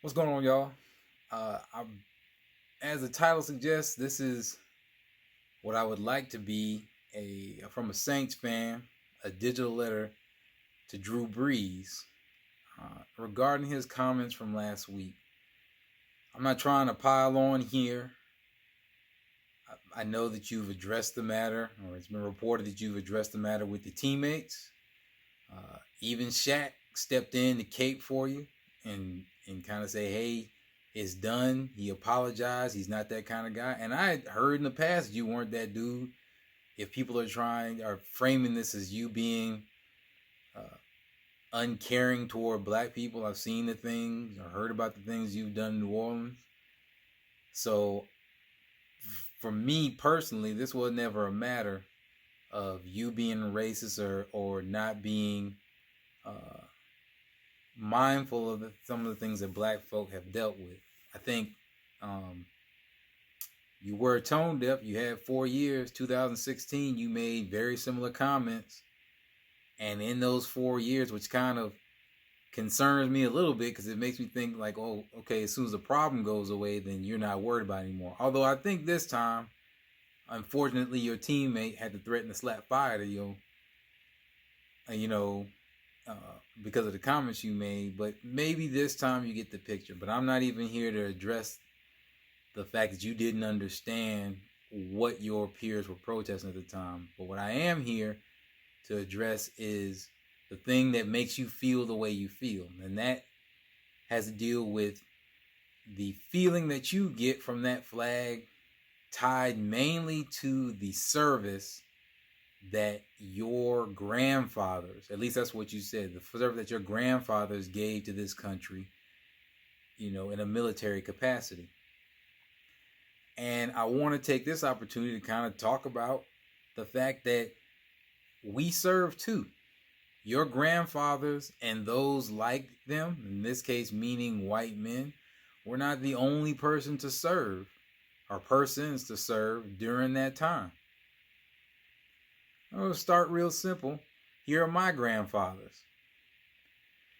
What's going on, y'all? As the title suggests, this is what I would like to be from a Saints fan, a digital letter to Drew Brees regarding his comments from last week. I'm not trying to pile on here. I know that you've addressed the matter, or it's been reported that you've addressed the matter with the teammates. Even Shaq stepped in to cape for you and kind of say, hey, it's done. He apologized. He's not that kind of guy. And I heard in the past you weren't that dude. If people are framing this as you being uncaring toward black people, I've seen the things or heard about the things you've done in New Orleans. So for me personally, this was never a matter of you being racist or not being mindful of some of the things that black folk have dealt with. I think you were tone deaf. You had 4 years. 2016, you made very similar comments. And in those 4 years, which kind of concerns me a little bit because it makes me think like, oh, okay, as soon as the problem goes away, then you're not worried about it anymore. Although I think this time, unfortunately, your teammate had to threaten to slap fire to you, because of the comments you made. But maybe this time you get the picture. But I'm not even here to address the fact that you didn't understand what your peers were protesting at the time. But what I am here to address is the thing that makes you feel the way you feel. And that has to deal with the feeling that you get from that flag tied mainly to the service that your grandfathers, at least that's what you said, the service that your grandfathers gave to this country, in a military capacity. And I want to take this opportunity to kind of talk about the fact that we serve too. Your grandfathers and those like them, in this case meaning white men, were not the only person to serve or persons to serve during that time. I'll start real simple. Here are my grandfathers.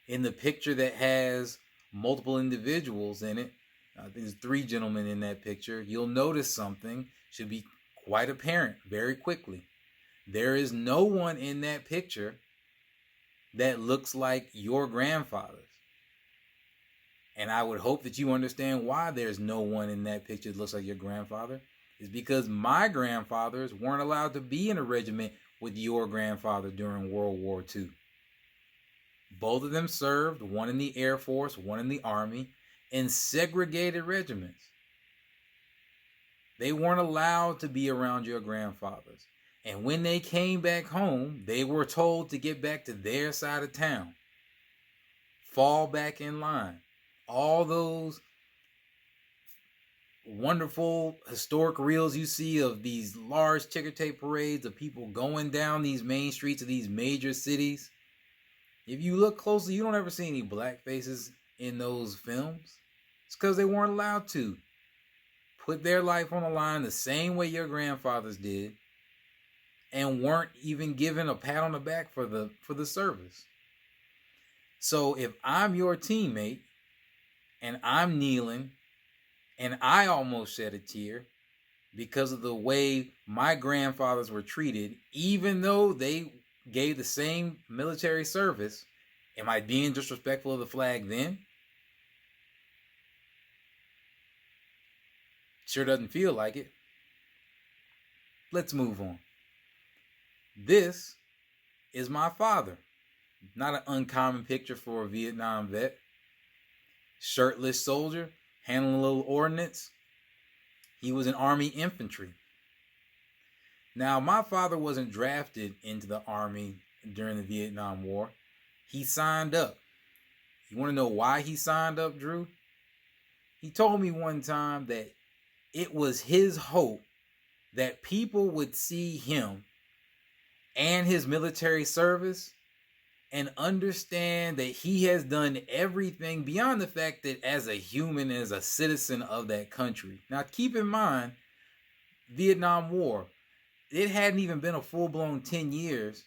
In the picture that has multiple individuals in it, I think there's 3 gentlemen in that picture, you'll notice something should be quite apparent very quickly. There is no one in that picture that looks like your grandfathers. And I would hope that you understand why there's no one in that picture that looks like your grandfather. Is because my grandfathers weren't allowed to be in a regiment with your grandfather during World War II. Both of them served, one in the Air Force, one in the Army, in segregated regiments. They weren't allowed to be around your grandfathers. And when they came back home, they were told to get back to their side of town. Fall back in line. All those wonderful historic reels you see of these large ticker tape parades of people going down these main streets of these major cities. If you look closely, you don't ever see any black faces in those films. It's because they weren't allowed to put their life on the line the same way your grandfathers did, and weren't even given a pat on the back for the service. So if I'm your teammate and I'm kneeling and I almost shed a tear because of the way my grandfathers were treated, even though they gave the same military service, am I being disrespectful of the flag then? Sure doesn't feel like it. Let's move on. This is my father. Not an uncommon picture for a Vietnam vet. Shirtless soldier, handling a little ordnance. He was in Army infantry. Now, my father wasn't drafted into the Army during the Vietnam War. He signed up. You want to know why he signed up, Drew? He told me one time that it was his hope that people would see him and his military service and understand that he has done everything beyond the fact that as a human, as a citizen of that country. Now, keep in mind, Vietnam War, it hadn't even been a full-blown 10 years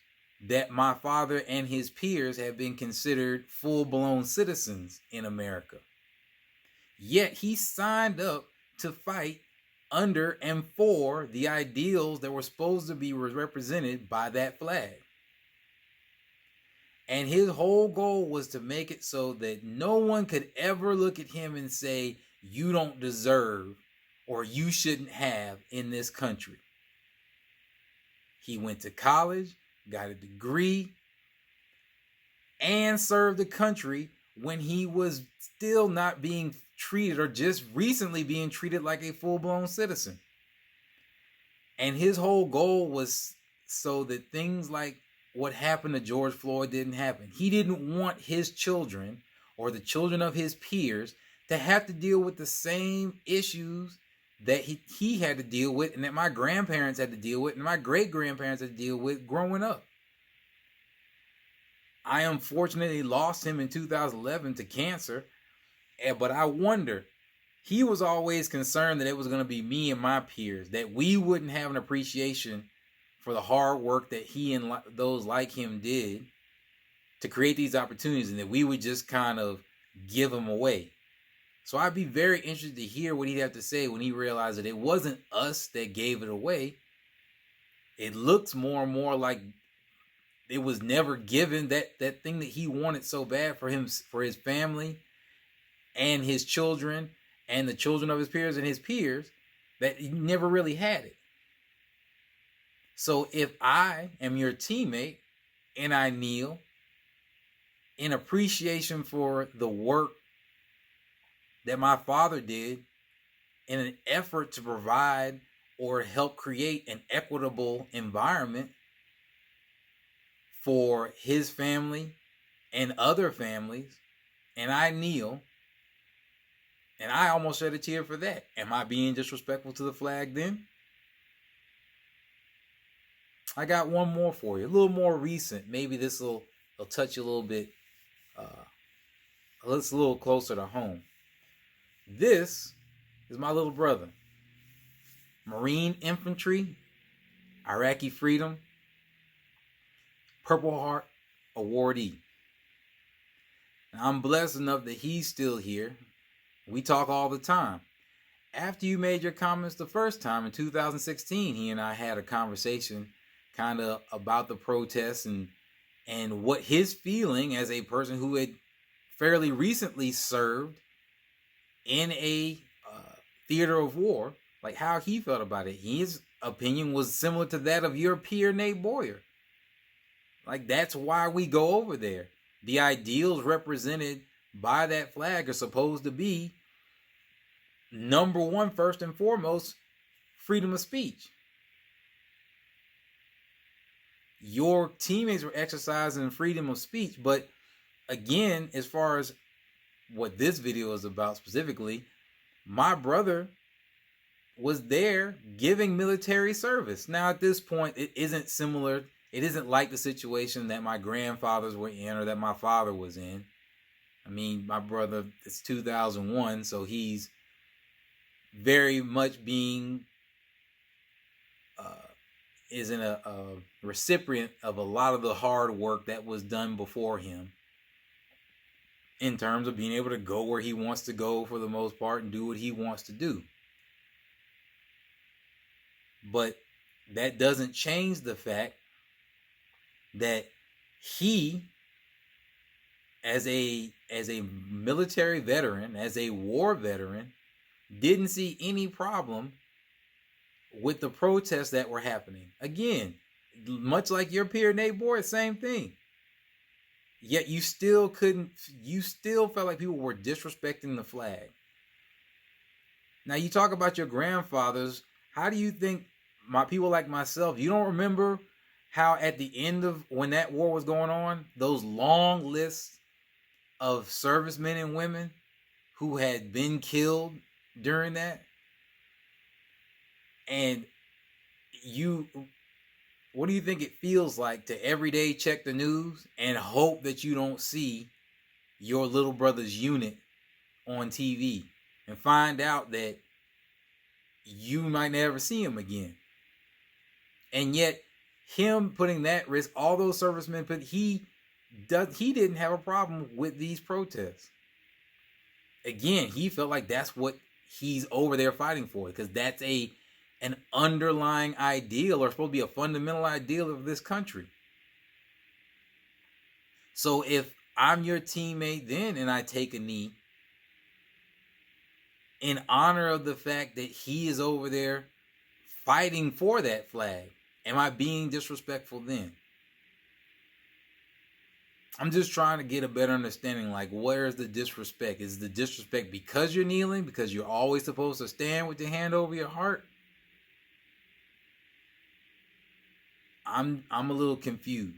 that my father and his peers have been considered full-blown citizens in America. Yet he signed up to fight under and for the ideals that were supposed to be represented by that flag. And his whole goal was to make it so that no one could ever look at him and say, you don't deserve or you shouldn't have in this country. He went to college, got a degree, and served the country when he was still not being treated, or just recently being treated, like a full-blown citizen. And his whole goal was so that things like what happened to George Floyd didn't happen. He didn't want his children or the children of his peers to have to deal with the same issues that he had to deal with, and that my grandparents had to deal with, and my great-grandparents had to deal with growing up. I unfortunately lost him in 2011 to cancer, but I wonder, he was always concerned that it was going to be me and my peers, that we wouldn't have an appreciation for the hard work that he and those like him did to create these opportunities, and that we would just kind of give them away. So I'd be very interested to hear what he'd have to say when he realized that it wasn't us that gave it away. It looks more and more like it was never given, that thing that he wanted so bad for him, for his family and his children and the children of his peers and his peers, that he never really had it. So if I am your teammate and I kneel in appreciation for the work that my father did in an effort to provide or help create an equitable environment for his family and other families, and I kneel, and I almost shed a tear for that, am I being disrespectful to the flag then? I got one more for you, a little more recent. Maybe this will touch you a little bit. It's a little closer to home. This is my little brother, Marine Infantry, Iraqi Freedom, Purple Heart awardee. And I'm blessed enough that he's still here. We talk all the time. After you made your comments the first time in 2016, he and I had a conversation kind of about the protests and what his feeling as a person who had fairly recently served in a theater of war, like how he felt about it. His opinion was similar to that of your peer Nate Boyer. Like, that's why we go over there. The ideals represented by that flag are supposed to be, number one, first and foremost, freedom of speech. Your teammates were exercising freedom of speech, but again, as far as what this video is about specifically, my brother was there giving military service. Now, at this point, it isn't similar. It isn't like the situation that my grandfathers were in or that my father was in. I mean, my brother, it's 2001, so he's very much being isn't a recipient of a lot of the hard work that was done before him, in terms of being able to go where he wants to go for the most part and do what he wants to do. But that doesn't change the fact that he, as a military veteran, as a war veteran, didn't see any problem with the protests that were happening. Again, much like your peer Nate Boyd, same thing. Yet you still felt like people were disrespecting the flag. Now, you talk about your grandfathers. How do you think people like myself, you don't remember how at the end of when that war was going on, those long lists of servicemen and women who had been killed during that? And what do you think it feels like to every day check the news and hope that you don't see your little brother's unit on TV and find out that you might never see him again? And yet, him putting that risk, all those servicemen he didn't have a problem with these protests. again, he felt like that's what he's over there fighting for, because that's an underlying ideal, or supposed to be a fundamental ideal of this country. So if I'm your teammate then and I take a knee in honor of the fact that he is over there fighting for that flag, am I being disrespectful then? I'm just trying to get a better understanding, like, where is the disrespect? Is the disrespect because you're kneeling, because you're always supposed to stand with your hand over your heart? I'm a little confused.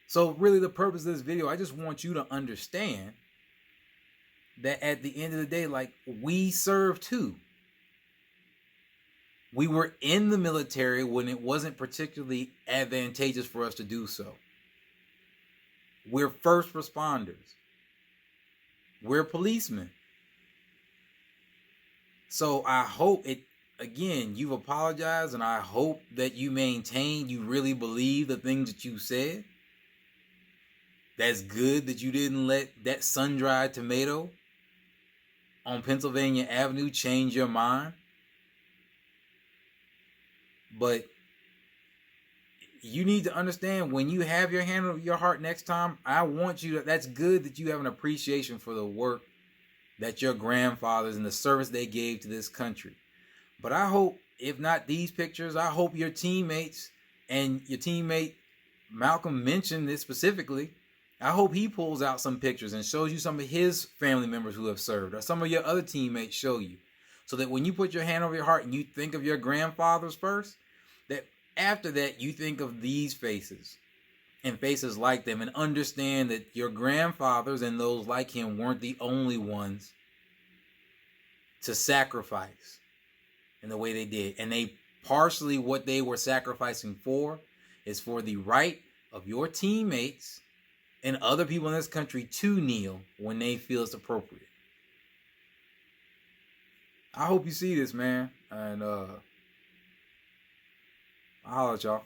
So really the purpose of this video, I just want you to understand that at the end of the day, like, we serve too. We were in the military when it wasn't particularly advantageous for us to do so. We're first responders. We're policemen. So I hope again, you've apologized, and I hope that you really believe the things that you said. That's good that you didn't let that sun-dried tomato on Pennsylvania Avenue change your mind. But you need to understand, when you have your hand on your heart next time, I want you to, that's good that you have an appreciation for the work that your grandfathers and the service they gave to this country. But I hope, if not these pictures, I hope your teammates, and your teammate Malcolm mentioned this specifically, I hope he pulls out some pictures and shows you some of his family members who have served, or some of your other teammates show you, so that when you put your hand over your heart and you think of your grandfathers first, that after that you think of these faces and faces like them, and understand that your grandfathers and those like him weren't the only ones to sacrifice in the way they did. And they partially, what they were sacrificing for is for the right of your teammates and other people in this country to kneel when they feel it's appropriate. I hope you see this, man. And I'll holler at y'all.